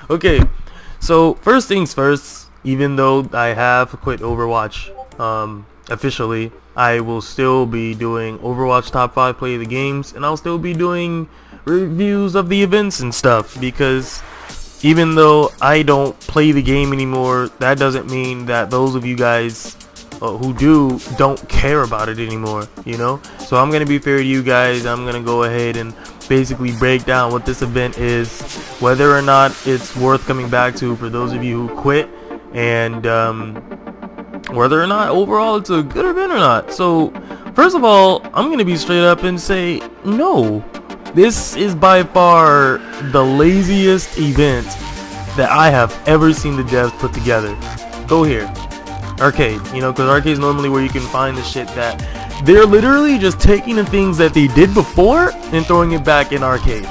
Okay, so first things first, even though I have quit Overwatch officially, I will still be doing Overwatch top 5 play of the games, and I'll still be doing reviews of the events and stuff, because even though I don't play the game anymore, that doesn't mean that those of you guys who do don't care about it anymore, you know? So I'm gonna be fair to you guys. I'm gonna go ahead and basically break down what this event is, whether or not it's worth coming back to for those of you who quit, and whether or not overall it's a good event or not. So first of all, I'm gonna be straight up and say no. This is by far the laziest event that I have ever seen the devs put together. Go here. Arcade, you know, because arcade is normally where you can find the shit that they're literally just taking the things that they did before and throwing it back in arcade.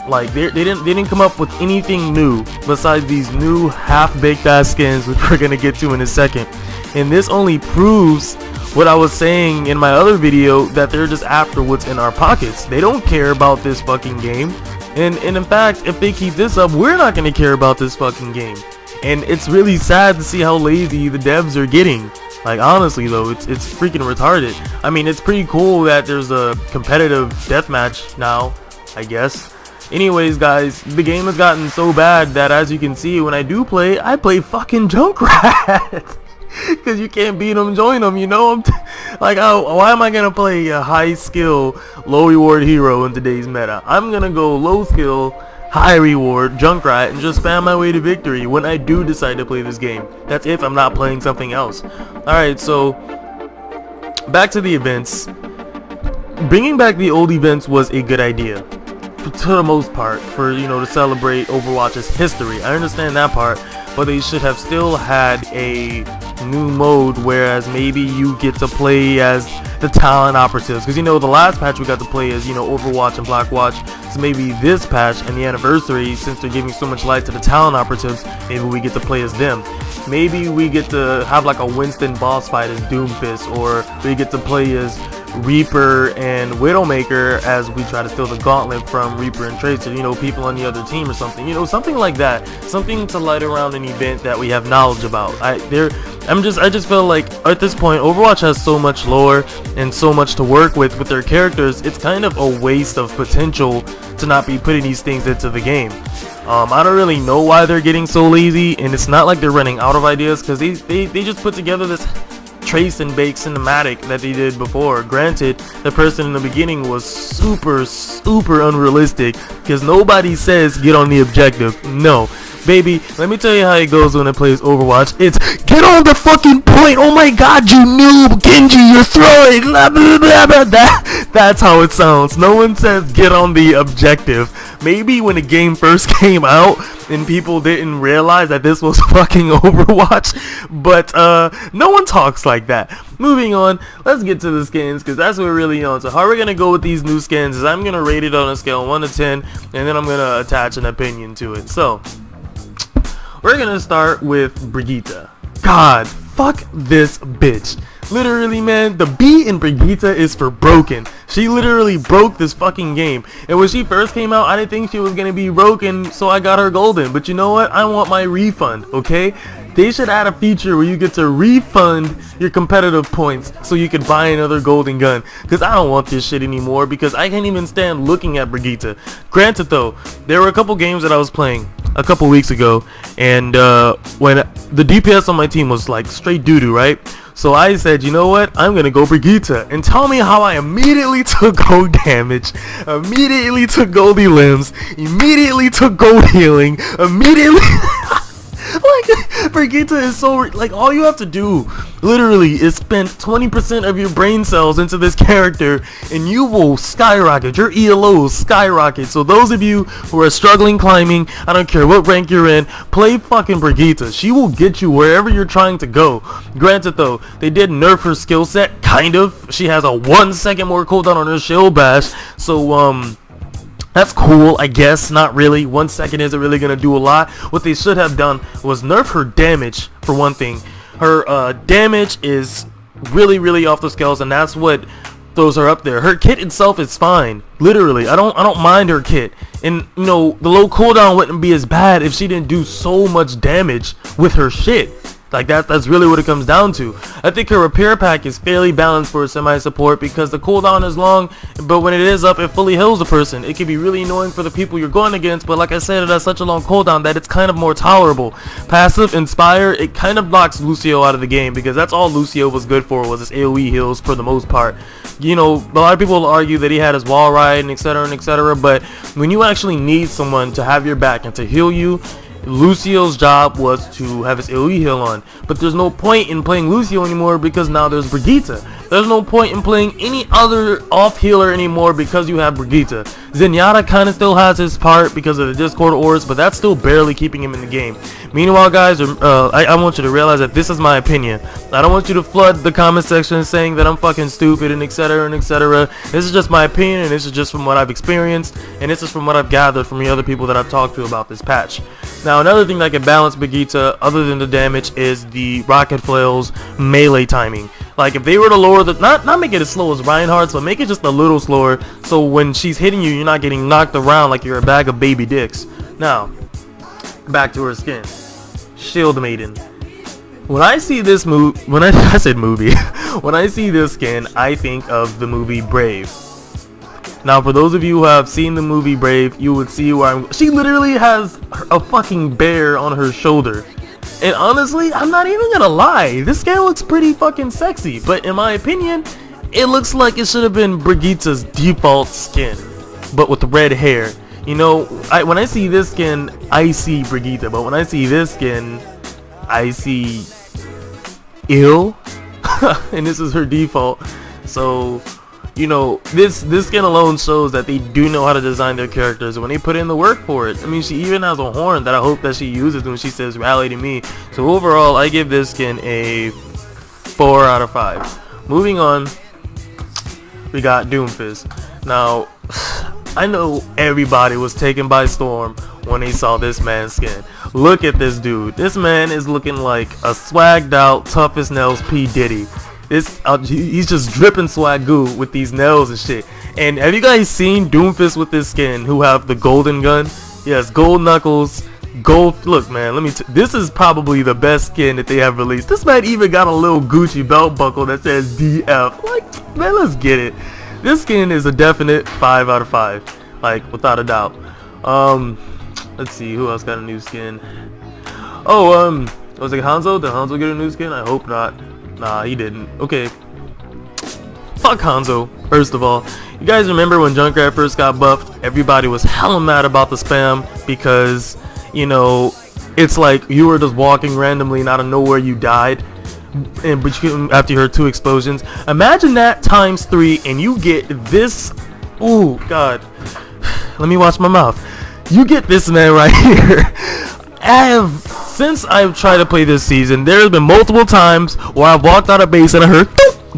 Like they didn't come up with anything new besides these new half-baked ass skins, which we're gonna get to in a second. And this only proves what I was saying in my other video, that they're just after what's in our pockets. They don't care about this fucking game, and in fact, if they keep this up, we're not gonna care about this fucking game. And it's really sad to see how lazy the devs are getting. Like, honestly though, it's freaking retarded. I mean, it's pretty cool that there's a competitive deathmatch now, I guess. Anyways, guys, the game has gotten so bad that, as you can see, when I do play, I play fucking Junkrat. Because you can't beat them, join them, you know? Like, why am I gonna play a high skill, low reward hero in today's meta? I'm gonna go low skill, high reward Junkrat and just spam my way to victory when I do decide to play this game. That's if I'm not playing something else. Alright, so back to the events. Bringing back the old events was a good idea, to the most part, for, you know, to celebrate Overwatch's history. I understand that part, but they should have still had a new mode, whereas maybe you get to play as the talent operatives, because, you know, the last patch we got to play as, you know, Overwatch and Blackwatch. So maybe this patch and the anniversary, since they're giving so much light to the talent operatives, maybe we get to play as them. Maybe we get to have like a Winston boss fight as Doomfist, or we get to play as Reaper and Widowmaker as we try to steal the gauntlet from Reaper and Tracer, you know, people on the other team or something, you know, something like that, something to light around an event that we have knowledge about. I just feel like at this point Overwatch has so much lore and so much to work with their characters. It's kind of a waste of potential to not be putting these things into the game. I don't really know why they're getting so lazy, and it's not like they're running out of ideas, because they just put together this trace and bake cinematic that they did before. Granted, the person in the beginning was super unrealistic, because nobody says get on the objective. No, baby, let me tell you how it goes when it plays Overwatch. It's get on the fucking point. Oh my god, you noob, Genji, you're throwing, blah, blah, blah, blah. That's how it sounds. No one says get on the objective. Maybe when the game first came out and people didn't realize that this was fucking Overwatch, but no one talks like that. Moving on, let's get to the skins, because that's what we're really on. So how we're gonna go with these new skins is I'm gonna rate it on a scale of 1 to 10, and then I'm gonna attach an opinion to it. So we're gonna start with Brigitta. God, fuck this bitch. Literally, man, the B in Brigitta is for broken. She literally broke this fucking game. And when she first came out, I didn't think she was gonna be broken, so I got her golden. But you know what? I want my refund, okay? They should add a feature where you get to refund your competitive points so you can buy another golden gun. Because I don't want this shit anymore, because I can't even stand looking at Brigitta. Granted though, there were a couple games that I was playing a couple weeks ago, and when the DPS on my team was like straight doo-doo, right? So I said, you know what, I'm gonna go Brigitta, and tell me how I immediately took gold damage, immediately took goldy limbs, immediately took gold healing, immediately like, Brigitta is so, like, all you have to do literally is spend 20% of your brain cells into this character and you will skyrocket. Your ELO will skyrocket. So those of you who are struggling climbing, I don't care what rank you're in, play fucking Brigitta. She will get you wherever you're trying to go. Granted though, they did nerf her skill set, kind of. She has a 1 second more cooldown on her shield bash, so that's cool, I guess. Not really. 1 second isn't really gonna do a lot. What they should have done was nerf her damage, for one thing. Her damage is really off the scales, and that's what throws her up there. Her kit itself is fine. Literally, I don't mind her kit. And you know, the low cooldown wouldn't be as bad if she didn't do so much damage with her shit. Like that's really what it comes down to. I think her repair pack is fairly balanced for a semi-support because the cooldown is long, but when it is up, it fully heals the person. It can be really annoying for the people you're going against, but like I said, it has such a long cooldown that it's kind of more tolerable. Passive Inspire, it kind of blocks Lucio out of the game because that's all Lucio was good for, was his AoE heals for the most part. You know, a lot of people will argue that he had his wall ride and etc, but when you actually need someone to have your back and to heal you, Lucio's job was to have his AoE heal on, but there's no point in playing Lucio anymore because now there's Brigitta. There's no point in playing any other off healer anymore because you have Brigitta. Zenyatta kind of still has his part because of the Discord ores, but that's still barely keeping him in the game. Meanwhile, guys, I want you to realize that this is my opinion. I don't want you to flood the comment section saying that I'm fucking stupid and etc. This is just my opinion, and this is just from what I've experienced, and this is from what I've gathered from the other people that I've talked to about this patch. Now, another thing that can balance Brigitta, other than the damage, is the rocket flail's melee timing. Like, if they were to lower the, not make it as slow as Reinhardt's, but make it just a little slower, so when she's hitting you, you're not getting knocked around like you're a bag of baby dicks. Now, back to her skin. Shield Maiden. When I see this movie, when I said movie, when I see this skin, I think of the movie Brave. Now, for those of you who have seen the movie Brave, you would see where she literally has a fucking bear on her shoulder. And honestly, I'm not even gonna lie, this skin looks pretty fucking sexy, but in my opinion, it looks like it should have been Brigitta's default skin, but with red hair. You know, when I see this skin, I see Brigitta, but when I see this skin, I see ill, and this is her default. So, you know, this skin alone shows that they do know how to design their characters when they put in the work for it. I mean, she even has a horn that I hope that she uses when she says rally to me. So overall, I give this skin a 4 out of 5. Moving on, we got Doomfist. Now, I know everybody was taken by storm when they saw this man's skin. Look at this dude. This man is looking like a swagged out, tough as nails P. Diddy. He's just dripping swag goo with these nails and shit. And have you guys seen Doomfist with this skin who have the golden gun? Yes, gold knuckles, gold. Look, man, this is probably the best skin that they have released. This man even got a little Gucci belt buckle that says DF. Like, man, let's get it. This skin is a definite 5 out of 5, like, without a doubt. Let's see, who else got a new skin? Oh, was it Hanzo? Did Hanzo get a new skin? I hope not. Nah, he didn't. Okay. Fuck Hanzo, first of all. You guys remember when Junkrat first got buffed? Everybody was hella mad about the spam because, you know, it's like you were just walking randomly and out of nowhere you died. And after you heard 2 explosions. Imagine that times 3 and you get this. Ooh, God. Let me watch my mouth. You get this man right here. Since I've tried to play this season, there has been multiple times where I've walked out of base and I heard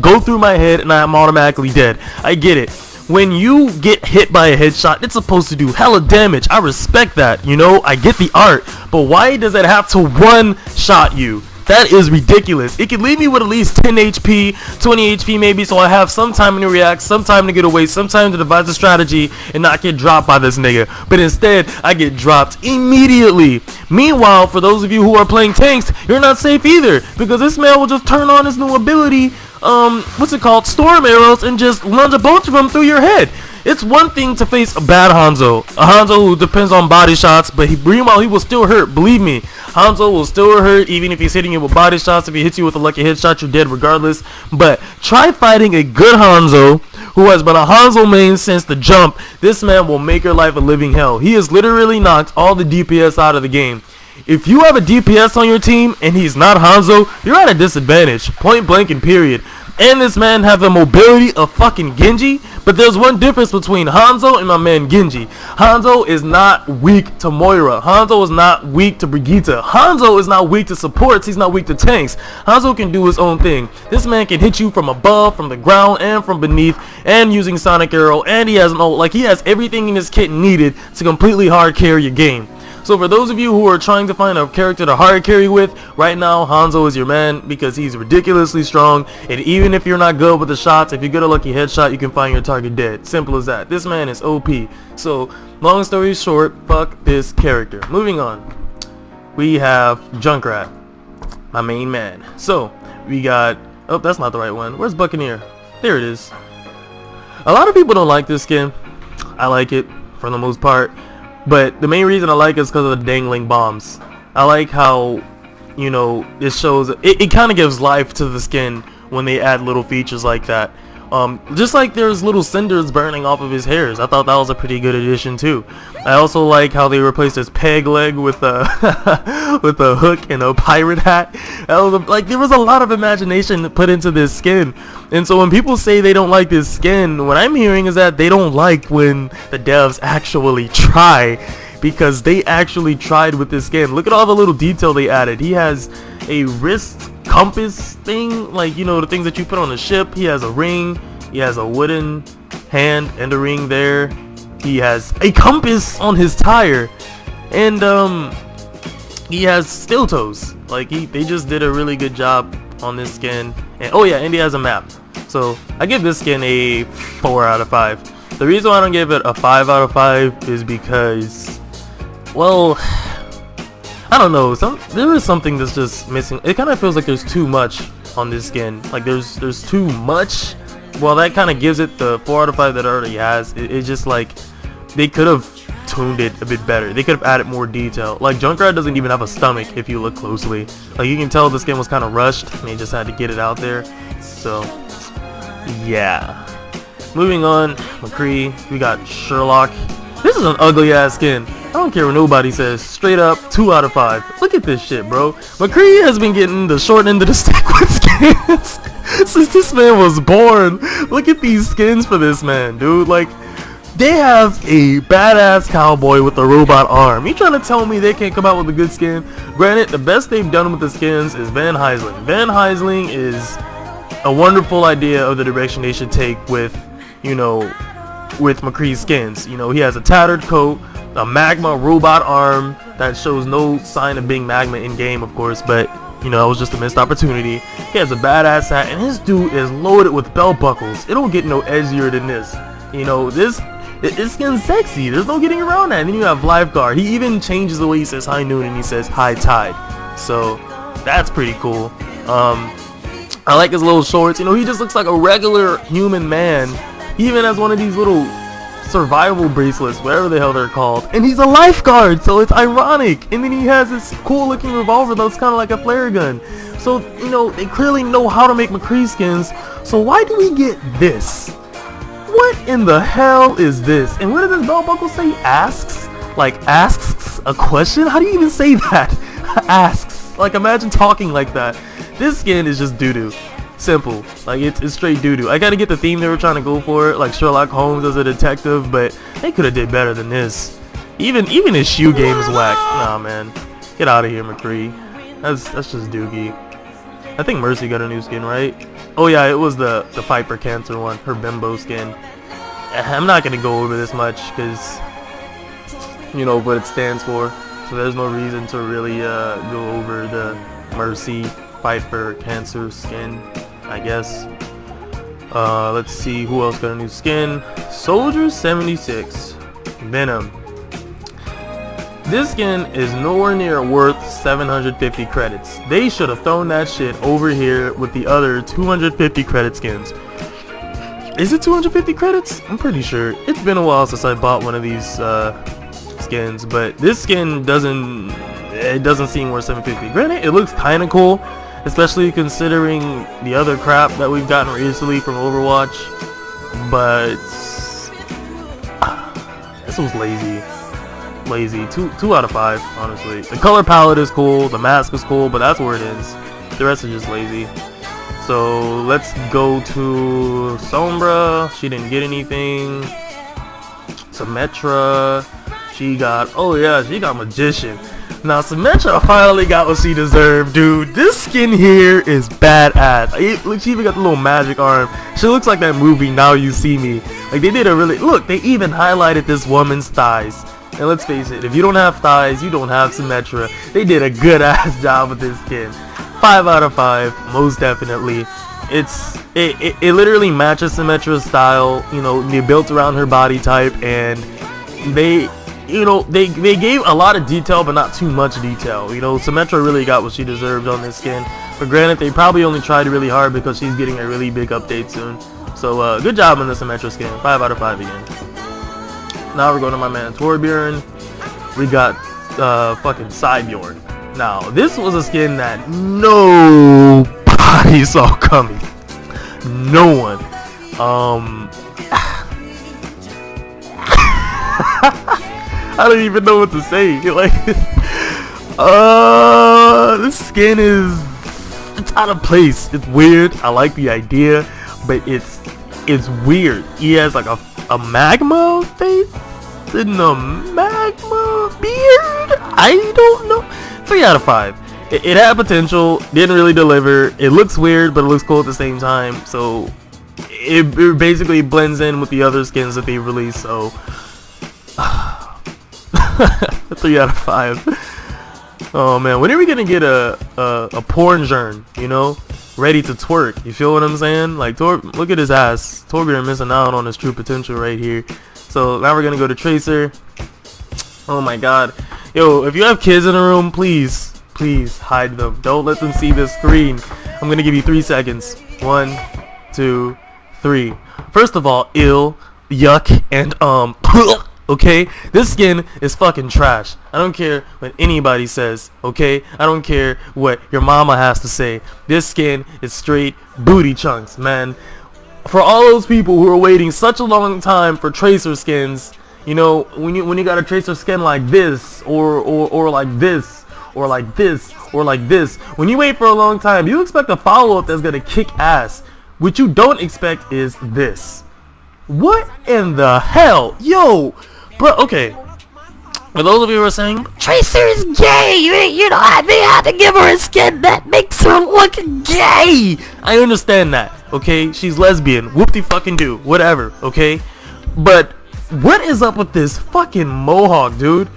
go through my head and I'm automatically dead. I get it. When you get hit by a headshot, it's supposed to do hella damage. I respect that, you know, I get the art. But why does it have to one-shot you? That is ridiculous. It could leave me with at least 10 HP, 20 HP maybe, so I have some time to react, some time to get away, some time to devise a strategy and not get dropped by this nigga. But instead, I get dropped immediately. Meanwhile, for those of you who are playing tanks, you're not safe either, because this man will just turn on his new ability, what's it called, storm arrows, and just lunge a bunch of them through your head. It's one thing to face a bad Hanzo, a Hanzo who depends on body shots, but meanwhile he will still hurt. Believe me, Hanzo will still hurt even if he's hitting you with body shots. If he hits you with a lucky headshot, you're dead regardless. But try fighting a good Hanzo who has been a Hanzo main since the jump. This man will make your life a living hell. He has literally knocked all the DPS out of the game. If you have a DPS on your team and he's not Hanzo, you're at a disadvantage, point blank and period. And this man have the mobility of fucking Genji. But there's one difference between Hanzo and my man Genji. Hanzo is not weak to Moira. Hanzo is not weak to Brigitta. Hanzo is not weak to supports. He's not weak to tanks. Hanzo can do his own thing. This man can hit you from above, from the ground, and from beneath, and using Sonic Arrow. And he has he has everything in his kit needed to completely hard carry your game. So for those of you who are trying to find a character to hard carry with, right now Hanzo is your man because he's ridiculously strong, and even if you're not good with the shots, if you get a lucky headshot, you can find your target dead. Simple as that. This man is OP. So long story short, fuck this character. Moving on, we have Junkrat, my main man. So we got, oh, that's not the right one. Where's Buccaneer? There it is. A lot of people don't like this skin. I like it for the most part, but the main reason I like it is because of the dangling bombs. I like how, you know, it shows, it kind of gives life to the skin when they add little features like that. Just like there's little cinders burning off of his hairs. I thought that was a pretty good addition too. I also like how they replaced his peg leg with a with a hook and a pirate hat. That was like, there was a lot of imagination put into this skin. And so when people say they don't like this skin, what I'm hearing is that they don't like when the devs actually try, because they actually tried with this skin. Look at all the little detail they added. He has a wrist compass thing, like, you know, the things that you put on a ship. He has a ring, he has a wooden hand and a ring there. He has a compass on his tire, and he has steel toes. Like, they just did a really good job on this skin. And oh yeah, and he has a map. So I give this skin a 4 out of 5. The reason why I don't give it a 5 out of 5 is because, well, I don't know, there is something that's just missing. It kind of feels like there's too much on this skin. Like there's too much. Well, that kind of gives it the 4 out of 5 that it already has. It's just like they could have tuned it a bit better. They could have added more detail. Like Junkrat doesn't even have a stomach if you look closely. Like you can tell the skin was kind of rushed and they just had to get it out there. So yeah. Moving on, McCree, we got Sherlock. This is an ugly ass skin. I don't care what nobody says. Straight up 2 out of 5. Look at this shit, bro. McCree has been getting the short end of the stick with skins since this man was born. Look at these skins for this man, dude. Like, they have a badass cowboy with a robot arm. You trying to tell me they can't come out with a good skin? Granted, the best they've done with the skins is Van Heisling. Van Heisling is a wonderful idea of the direction they should take with, you know, with McCree's skins. You know, he has a tattered coat, a magma robot arm that shows no sign of being magma in game, of course, but you know, that was just a missed opportunity. He has a badass hat, and his dude is loaded with belt buckles. It don't get no edgier than this. You know, this skin's sexy. There's no getting around that. And then you have Lifeguard. He even changes the way he says high noon and he says high tide. So that's pretty cool. I like his little shorts. You know, he just looks like a regular human man. He even has one of these little survival bracelets, whatever the hell they're called, and he's a lifeguard, so it's ironic. And then he has this cool looking revolver that's kind of like a flare gun. So, you know, they clearly know how to make McCree skins. So why do we get this? What in the hell is this? And what does this belt buckle say? Asks? Like, asks a question? How do you even say that? Asks. Like, imagine talking like that. This skin is just doo-doo. Simple. Like, it's straight doo-doo. I gotta get the theme they were trying to go for, like Sherlock Holmes as a detective, but they could have did better than this. Even his shoe game is whack. Nah, man. Get out of here, McCree. That's just doogie. I think Mercy got a new skin, right? Oh yeah, it was the Fight for Cancer one, her bimbo skin. I'm not gonna go over this much because, you know, what it stands for. So there's no reason to really go over the Mercy Fight for Cancer skin, I guess. Let's see who else got a new skin. Soldier 76 Venom. This skin is nowhere near worth 750 credits. They should have thrown that shit over here with the other 250 credit skins. Is it 250 credits? I'm pretty sure. It's been a while since I bought one of these skins, but this skin doesn't seem worth 750. Granted, it looks kind of cool, especially considering the other crap that we've gotten recently from Overwatch, but this was lazy. 2 out of 5, honestly. The color palette is cool, the mask is cool, but that's where it is. The rest is just lazy. So let's go to Sombra. She didn't get anything. Symmetra, she got, oh yeah, she got Magician. Now Symmetra finally got what she deserved, dude. This skin here is badass. Look, she even got the little magic arm. She looks like that movie Now You See Me. Like, they did a really, look, they even highlighted this woman's thighs. And let's face it, if you don't have thighs, you don't have Symmetra. They did a good ass job with this skin. 5 out of 5, most definitely. It literally matches Symmetra's style. You know, they built around her body type, and they gave a lot of detail, but not too much detail. You know, Symmetra really got what she deserved on this skin. But granted, they probably only tried really hard because she's getting a really big update soon. So good job on the Symmetra skin. 5 out of 5 again. Now we're going to my man Torbjorn. We got fucking Torbjorn. Now this was a skin that nobody saw coming. No one. I don't even know what to say. Like, this skin it's out of place. It's weird. I like the idea, but it's weird. He has like a magma face and a magma beard. I don't know. 3 out of 5. It had potential, didn't really deliver. It looks weird, but it looks cool at the same time. So it basically blends in with the other skins that they released. So 3 out of 5. Oh man, when are we gonna get a Torbjorn, you know, ready to twerk? You feel what I'm saying? Like, look at his ass. Torbjorn missing out on his true potential right here. So now we're gonna go to Tracer. Oh my god. Yo, if you have kids in the room, please hide them. Don't let them see this screen. I'm gonna give you 3 seconds. 1, 2, 3. First of all, ill, yuck, and okay, this skin is fucking trash. I don't care what anybody says, okay? I don't care what your mama has to say. This skin is straight booty chunks, man. For all those people who are waiting such a long time for Tracer skins, you know, when you got a Tracer skin like this, or like this, or like this, or like this, when you wait for a long time, you expect a follow-up that's gonna kick ass. What you don't expect is this. What in the hell? Yo, bro, okay. For those of you who are saying, Tracer is gay, you know, they had to give her a skin that makes her look gay. I understand that, okay? She's lesbian, whoop-de-fucking-do, whatever, okay? But what is up with this fucking mohawk, dude?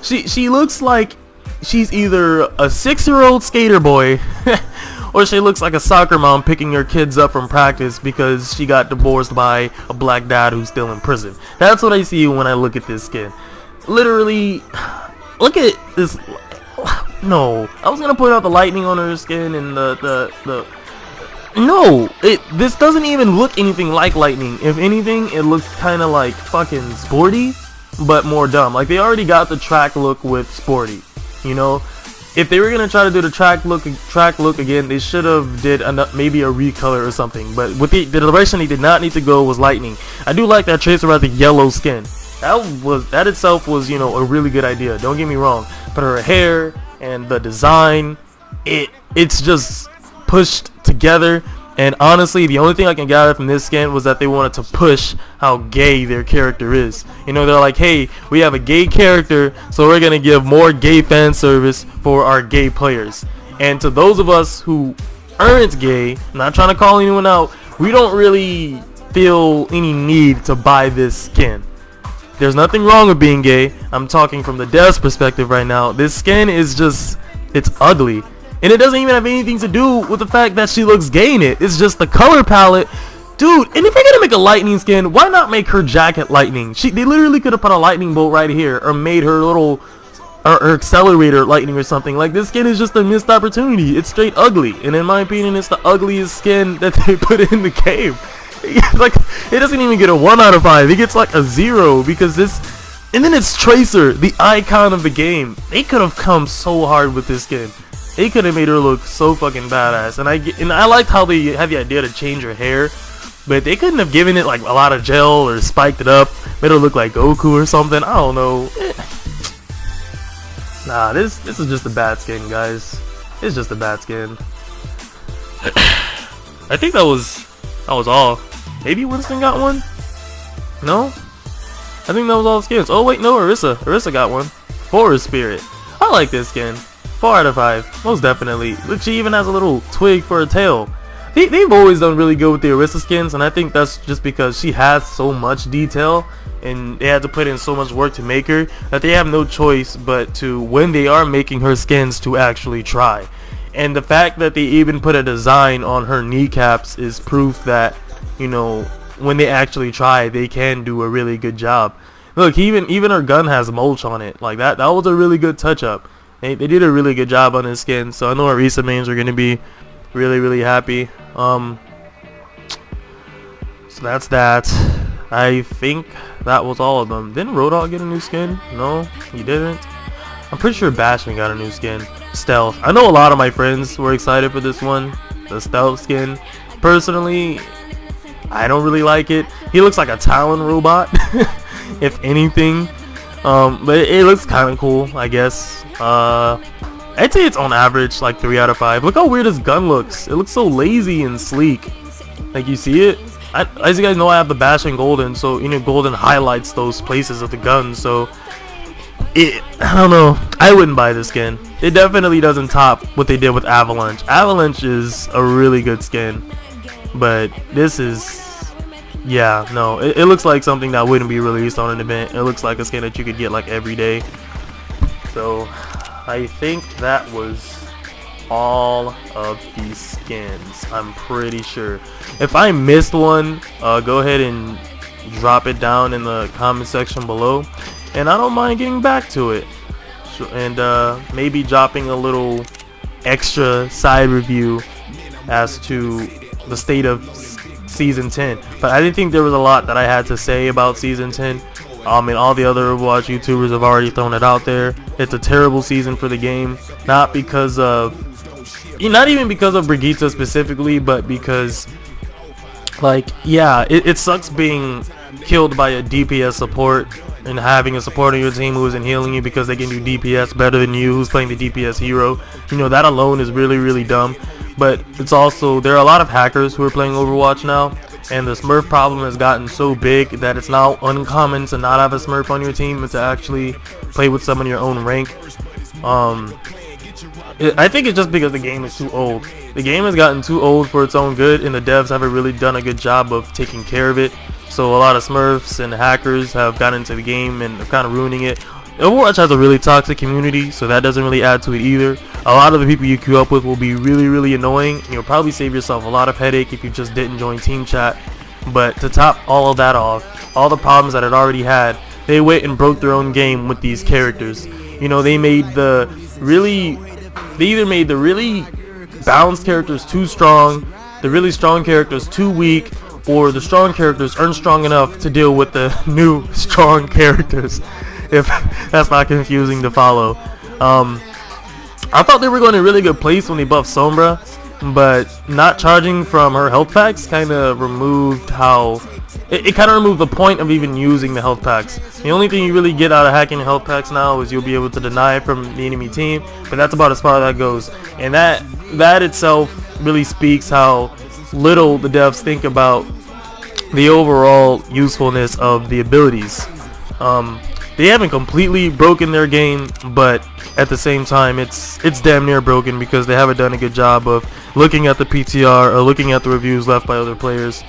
She looks like she's either a 6-year-old skater boy or she looks like a soccer mom picking her kids up from practice because she got divorced by a black dad who's still in prison. That's what I see when I look at this skin. Literally, look at this. No, I was gonna point out the lightning on her skin and the no, this doesn't even look anything like lightning. If anything, it looks kind of like fucking sporty, but more dumb. Like, they already got the track look with sporty, you know. If they were gonna try to do the track look again, they should have did maybe a recolor or something. But with the direction they did not need to go was lightning. I do like that Tracer had the yellow skin. That itself was, you know, a really good idea. Don't get me wrong. But her hair and the design, it's just pushed together. And honestly, the only thing I can gather from this skin was that they wanted to push how gay their character is. You know, they're like, hey, we have a gay character, so we're gonna give more gay fan service for our gay players. And to those of us who aren't gay, I'm not trying to call anyone out, we don't really feel any need to buy this skin. There's nothing wrong with being gay. I'm talking from the dev's perspective right now. This skin is just, it's ugly. And it doesn't even have anything to do with the fact that she looks gay in it. It's just the color palette. Dude, and if you're gonna make a lightning skin, why not make her jacket lightning? They literally could have put a lightning bolt right here, or made her little, or accelerator lightning or something. Like, this skin is just a missed opportunity. It's straight ugly. And in my opinion, it's the ugliest skin that they put in the game. Like, it doesn't even get a 1 out of 5. It gets like a 0 because this. And then it's Tracer, the icon of the game. They could have come so hard with this skin. They could have made her look so fucking badass. And I liked how they had the idea to change her hair, but they couldn't have given it like a lot of gel or spiked it up, made her look like Goku or something. I don't know. Nah, this is just a bad skin, guys. It's just a bad skin. I think that was all. Maybe Winston got one? No? I think that was all the skins. Oh wait, no, Orisa got one. Forest Spirit. I like this skin. 4 out of 5, most definitely. Look, she even has a little twig for a tail. They've always done really good with the Orisa skins, and I think that's just because she has so much detail. and they had to put in so much work to make her that they have no choice but to, when they are making her skins, to actually try. And the fact that they even put a design on her kneecaps is proof that, you know, when they actually try, they can do a really good job. Look, even her gun has mulch on it. Like that was a really good touch up. They did a really good job on his skin. So I know Orisa mains are gonna be really happy. So that's that. I think that was all of them. Didn't Rodog get a new skin? No, he didn't. I'm pretty sure Bastion got a new skin. Stealth. I know a lot of my friends were excited for this one, the stealth skin. Personally, I don't really like it. He looks like a Talon robot, if anything. But it looks kind of cool, I guess. I'd say it's on average like 3 out of 5. Look how weird his gun looks. It looks so lazy and sleek. Like, you see it? As you guys know, I have the Bastion Golden, so you know, Golden highlights those places of the gun. So I don't know. I wouldn't buy this skin. It definitely doesn't top what they did with Avalanche. Avalanche is a really good skin, but this is, yeah, no. It looks like something that wouldn't be released on an event. It looks like a skin that you could get like every day. So I think that was all of these skins. I'm pretty sure. If I missed one, go ahead and drop it down in the comment section below, and I don't mind getting back to it, and maybe dropping a little extra side review as to the state of season 10. But I didn't think there was a lot that I had to say about season 10. I mean, all the other Overwatch YouTubers have already thrown it out there. It's a terrible season for the game, not even because of Brigitta specifically, but because, like, yeah, it sucks being killed by a DPS support and having a support on your team who isn't healing you because they can do DPS better than you, who's playing the DPS hero. You know, that alone is really dumb. But it's also, there are a lot of hackers who are playing Overwatch now, and the Smurf problem has gotten so big that it's now uncommon to not have a Smurf on your team and to actually play with someone in your own rank. I think it's just because the game is too old. The game has gotten too old for its own good, and the devs haven't really done a good job of taking care of it. So a lot of Smurfs and hackers have gotten into the game and are kind of ruining it. Overwatch has a really toxic community, so that doesn't really add to it either. A lot of the people you queue up with will be really annoying. You'll probably save yourself a lot of headache if you just didn't join team chat. But to top all of that off, all the problems that it already had, they went and broke their own game with these characters. You know, they either made the really balanced characters too strong, the really strong characters too weak, or the strong characters aren't strong enough to deal with the new strong characters, if that's not confusing to follow. I thought they were going in a really good place when they buffed Sombra, but not charging from her health packs kind of removed how it kind of removed the point of even using the health packs. The only thing you really get out of hacking the health packs now is you'll be able to deny from the enemy team, but that's about as far as that goes. And that itself really speaks how little the devs think about the overall usefulness of the abilities. They haven't completely broken their game, but at the same time it's damn near broken because they haven't done a good job of looking at the PTR or looking at the reviews left by other players,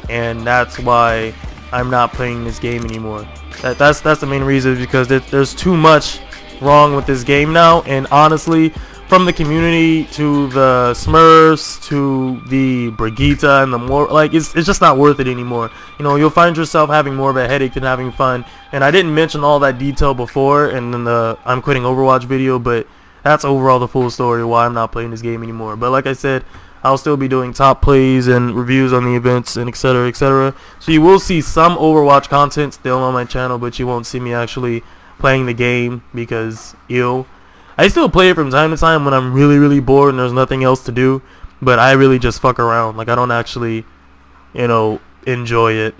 and that's why I'm not playing this game anymore. That's the main reason, because there's too much wrong with this game now. And honestly, from the community to the Smurfs to the Brigitta and the more, like, it's just not worth it anymore. You know, you'll find yourself having more of a headache than having fun. And I didn't mention all that detail before in the I'm quitting Overwatch video, but that's overall the full story why I'm not playing this game anymore. But like I said, I'll still be doing top plays and reviews on the events and etc, etc. So you will see some Overwatch content still on my channel, but you won't see me actually playing the game because, I still play it from time to time when I'm really bored and there's nothing else to do, but I really just fuck around. Like, I don't actually, enjoy it.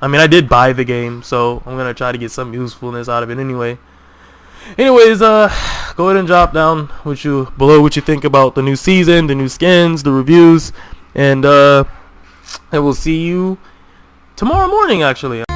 I mean, I did buy the game, so I'm gonna try to get some usefulness out of it anyway. Anyways, go ahead and drop down below what you think about the new season, the new skins, the reviews, and I will see you tomorrow morning, actually.